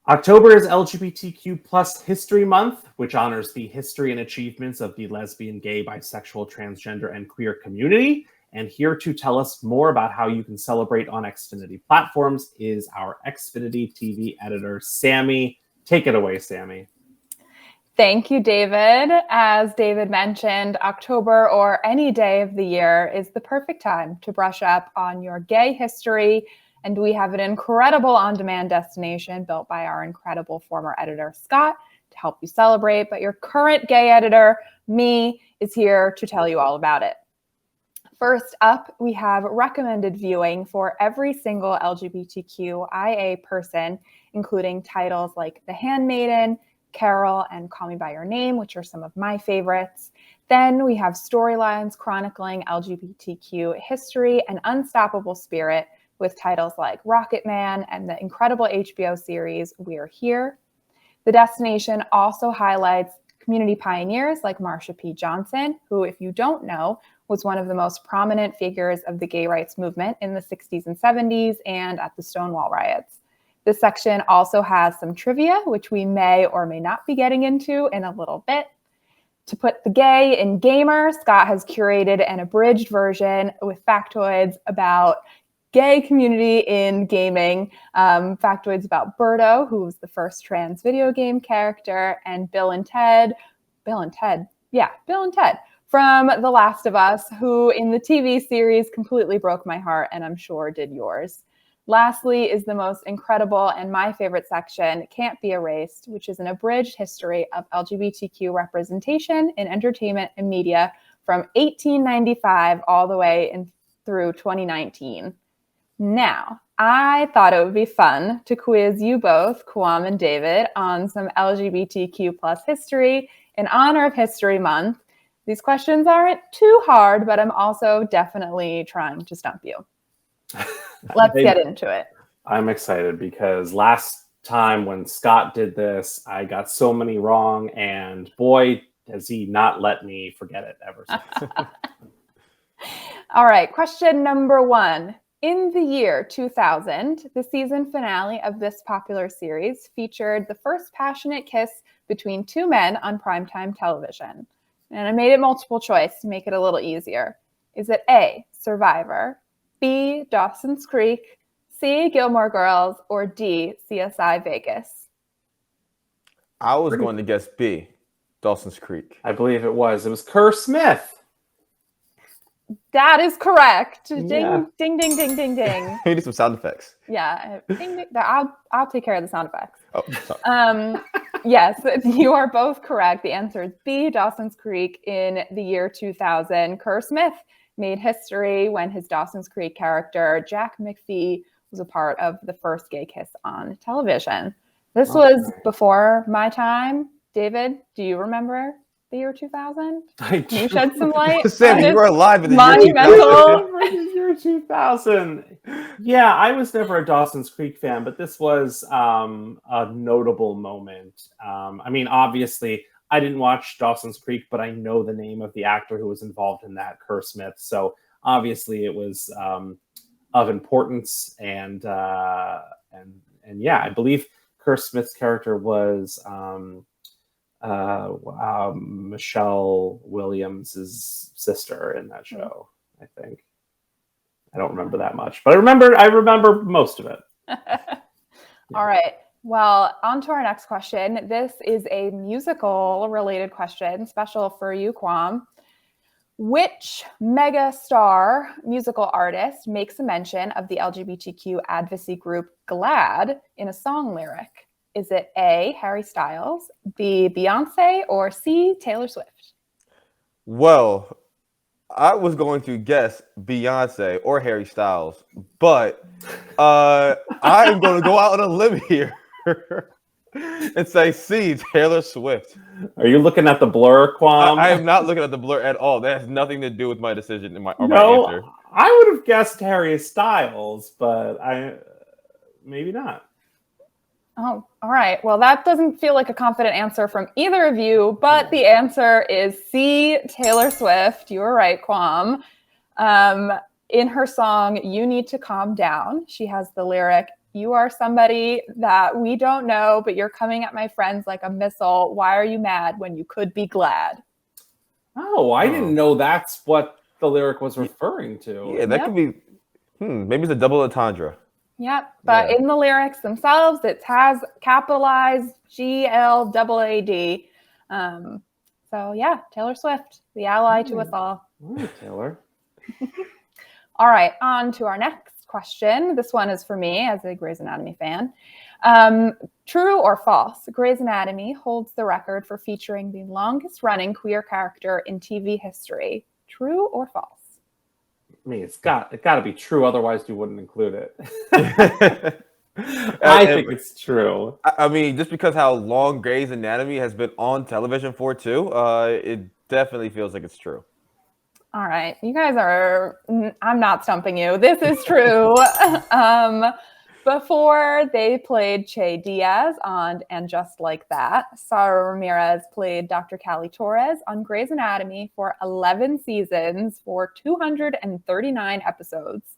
October is LGBTQ plus History Month, which honors the history and achievements of the lesbian, gay, bisexual, transgender, and queer community. And here to tell us more about how you can celebrate on Xfinity platforms is our Xfinity TV editor, Sammy. Take it away, Sammy. Thank you, David. As David mentioned, October or any day of the year is the perfect time to brush up on your gay history. And we have an incredible on-demand destination built by our incredible former editor, Scott, to help you celebrate. But your current gay editor, me, is here to tell you all about it. First up, we have recommended viewing for every single LGBTQIA person, including titles like The Handmaiden, Carol, and Call Me By Your Name, which are some of my favorites. Then we have storylines chronicling LGBTQ history and unstoppable spirit with titles like Rocket Man and the incredible HBO series We're Here. The destination also highlights community pioneers like Marsha P. Johnson, who, if you don't know, was one of the most prominent figures of the gay rights movement in the 60s and 70s and at the Stonewall riots. This section also has some trivia, which we may or may not be getting into in a little bit. To put the gay in gamer, Scott has curated an abridged version with factoids about gay community in gaming, factoids about Birdo, who was the first trans video game character, and Bill and Ted from The Last of Us, who in the TV series completely broke my heart, and I'm sure did yours. Lastly is the most incredible and my favorite section, Can't Be Erased, which is an abridged history of LGBTQ representation in entertainment and media from 1895 all the way through 2019. Now, I thought it would be fun to quiz you both, Kwam and David, on some LGBTQ plus history in honor of History Month. These questions aren't too hard, but I'm also definitely trying to stump you. Let's get into it. I'm excited because last time when Scott did this, I got so many wrong, and boy, has he not let me forget it ever since. All right, question number 1. In the year 2000, the season finale of this popular series featured the first passionate kiss between two men on primetime television. And I made it multiple choice to make it a little easier. Is it A, Survivor, B, Dawson's Creek, C, Gilmore Girls, or D, CSI Vegas? I was going to guess B, Dawson's Creek. I believe it was. It was Kerr Smith. That is correct. Ding, Yeah. ding, ding, ding, ding, ding. We need some sound effects. Yeah, ding, ding. I'll take care of the sound effects. Oh, sorry. Yes, you are both correct. The answer is B, Dawson's Creek. In the year 2000, Kerr Smith made history when his Dawson's Creek character, Jack McPhee, was a part of the first gay kiss on television. This was before my time. David, do you remember the year 2000? Can you shed some light? Sam, you were alive in the year 2000. Yeah, I was never a Dawson's Creek fan, but this was a notable moment. I mean, obviously, I didn't watch Dawson's Creek, but I know the name of the actor who was involved in that, Kerr Smith. So obviously, it was of importance, and yeah, I believe Kerr Smith's character was Michelle Williams' sister in that show. I think. I don't remember that much, but I remember most of it. All right. Well, on to our next question. This is a musical-related question, special for you, Kwam. Which mega star musical artist makes a mention of the LGBTQ advocacy group GLAAD in a song lyric? Is it A, Harry Styles, B, Beyonce, or C, Taylor Swift? Well, I was going to guess Beyonce or Harry Styles, but I'm going to go out on a limb here and say C, Taylor Swift. Are you looking at the blur, Kwam? I am not looking at the blur at all. That has nothing to do with my decision my answer. I would have guessed Harry Styles, but maybe not. Oh, all right. Well, that doesn't feel like a confident answer from either of you, but the answer is C, Taylor Swift. You were right, Kwam. In her song, You Need to Calm Down, she has the lyric, you are somebody that we don't know, but you're coming at my friends like a missile. Why are you mad when you could be glad? Oh, I didn't know that's what the lyric was referring to. Yeah, that could be. Maybe it's a double entendre. Yep, but in the lyrics themselves, it has capitalized GLAAD. So yeah, Taylor Swift, the ally to us all. All right, Taylor. All right, on to our next question. This one is for me as a Grey's Anatomy fan. True or false? Grey's Anatomy holds the record for featuring the longest running queer character in TV history. True or false? I mean, it got to be true, otherwise you wouldn't include it. I think it's true. I mean, just because how long Grey's Anatomy has been on television for too, it definitely feels like it's true. All right, you guys are, I'm not stumping you. This is true. Before they played Che Diaz on And Just Like That, Sara Ramirez played Dr. Callie Torres on Grey's Anatomy for 11 seasons for 239 episodes.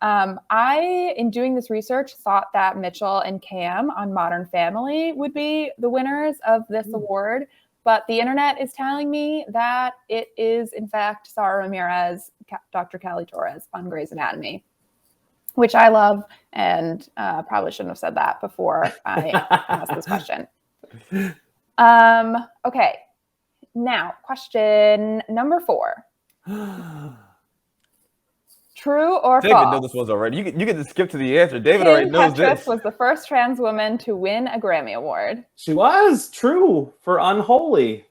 I, in doing this research, thought that Mitchell and Cam on Modern Family would be the winners of this award, but the internet is telling me that it is, in fact, Sara Ramirez, Dr. Callie Torres on Grey's Anatomy, which I love, and probably shouldn't have said that before I asked this question. Okay, now question number 4. True or David false? knows this one's already. You can just skip to the answer. David Kim already knows Petras this. was the first trans woman to win a Grammy Award. She was true for Unholy.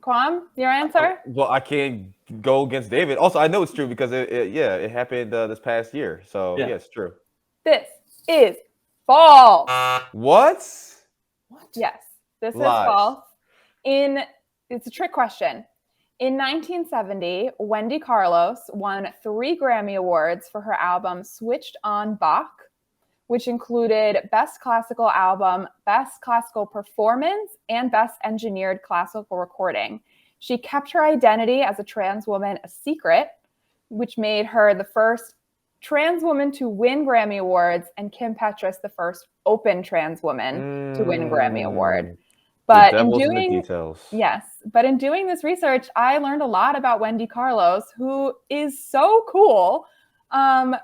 Kwam, your answer? Well, I can't go against David. Also, I know it's true because it happened this past year. So yeah, it's true. This is false. What? Yes, this Lies. is false. It's a trick question. In 1970, Wendy Carlos won 3 Grammy Awards for her album Switched on Bach, which included Best Classical Album, Best Classical Performance, and Best Engineered Classical Recording. She kept her identity as a trans woman a secret, which made her the first trans woman to win Grammy Awards, and Kim Petras the first open trans woman to win a Grammy Award. But in doing this research, I learned a lot about Wendy Carlos, who is so cool. I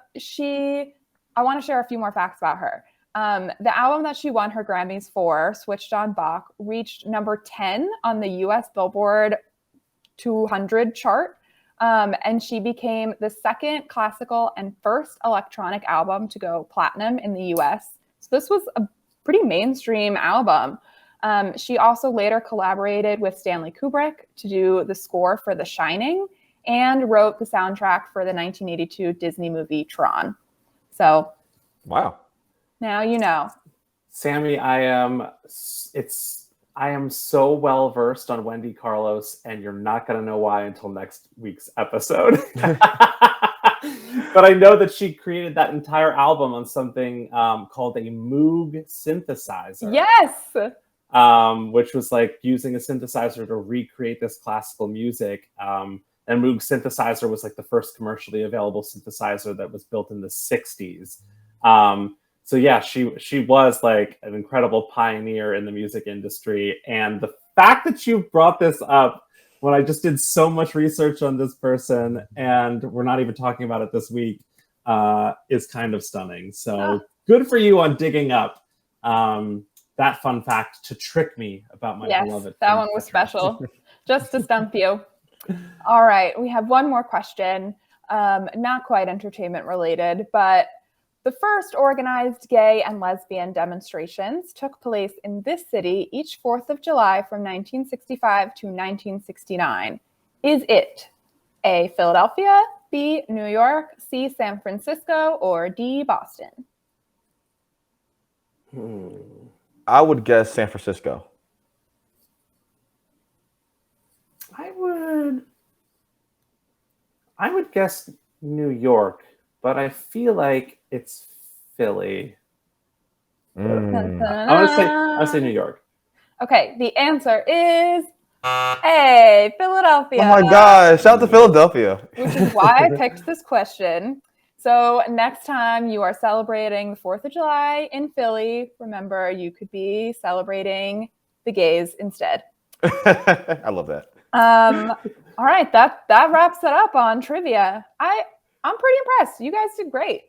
want to share a few more facts about her. The album that she won her Grammys for, Switched on Bach, reached number 10 on the US Billboard 200 chart. And she became the second classical and first electronic album to go platinum in the US. So this was a pretty mainstream album. She also later collaborated with Stanley Kubrick to do the score for The Shining and wrote the soundtrack for the 1982 Disney movie Tron. So, wow. Now you know. Sammy, I am so well versed on Wendy Carlos, and you're not going to know why until next week's episode. But I know that she created that entire album on something called a Moog synthesizer. Yes. Which was like using a synthesizer to recreate this classical music. And Moog synthesizer was like the first commercially available synthesizer that was built in the 60s. So yeah, she was like an incredible pioneer in the music industry. And the fact that you brought this up when I just did so much research on this person and we're not even talking about it this week is kind of stunning. So good for you on digging up that fun fact to trick me about my beloved. That one was special, just to stump you. All right, we have one more question, not quite entertainment related, but the first organized gay and lesbian demonstrations took place in this city each 4th of July from 1965 to 1969. Is it A, Philadelphia, B, New York, C, San Francisco, or D, Boston? I would guess San Francisco. I would guess New York, but I feel like it's Philly. I'm gonna say New York. Okay, the answer is A, Philadelphia. Oh my gosh, shout out to Philadelphia. Which is why I picked this question. So next time you are celebrating the 4th of July in Philly, remember you could be celebrating the gays instead. I love that. All right, that wraps it up on trivia. I'm pretty impressed. You guys did great.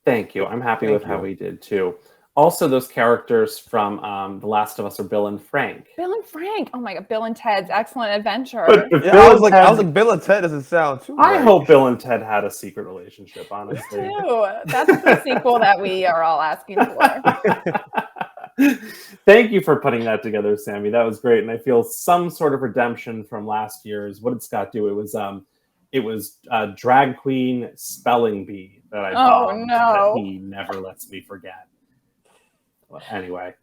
Thank you. I'm happy with how we did too. Also, those characters from The Last of Us are Bill and Frank. Bill and Frank. Oh my God, Bill and Ted's Excellent Adventure. But Yeah, I was like, Bill and Ted doesn't sound too I right. hope Bill and Ted had a secret relationship, honestly. Me too. That's the sequel that we are all asking for. Thank you for putting that together, Sammy. That was great, and I feel some sort of redemption from last year's. What did Scott do? It was drag queen spelling bee that I bombed that he never lets me forget. Well, anyway,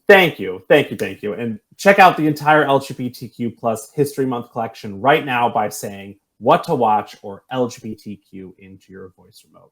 thank you. And check out the entire LGBTQ plus History Month collection right now by saying what to watch or LGBTQ into your voice remote.